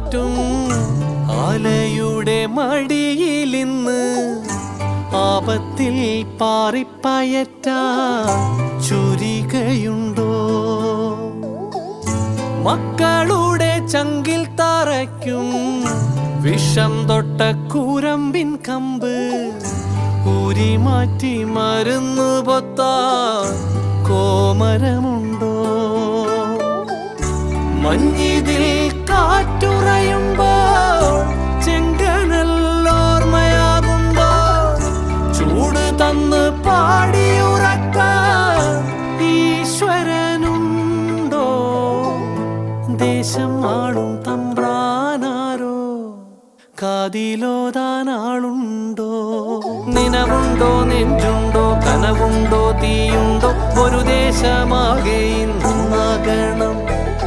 പോറ്റും ആലയുടെ മടിയിലിന്ന് ആപത്തിൽ പാറിപ്പയറ്റാ ചുരികയുണ്ടോ? മക്കളുടെ ചങ്കിൽ തറയ്ക്കും വിഷം തൊട്ട കൂരമ്പിൻ കമ്പ് ഊരി മാറ്റി മരുന്ന് പൊത്താൻ കോമരമുണ്ടോ? മഞ്ഞിതിൽ കാറ്റുറയുമ്പോൾ ചെങ്കനല്ലോർമ്മയാകുമ്പോൾ ചൂട് തന്ന് പാടിയുറക്കാൻ ഈശ്വരനുണ്ടോ? ദേശം ആളും തമ്പ്രാനാരോ കാതിലോതാനാളുണ്ടോ? നിനവുണ്ടോ, നെഞ്ചുണ്ടോ, കനവുണ്ടോ, തീയുണ്ടോ? ഒരു ദേശമാകെ ഇന്നാകണം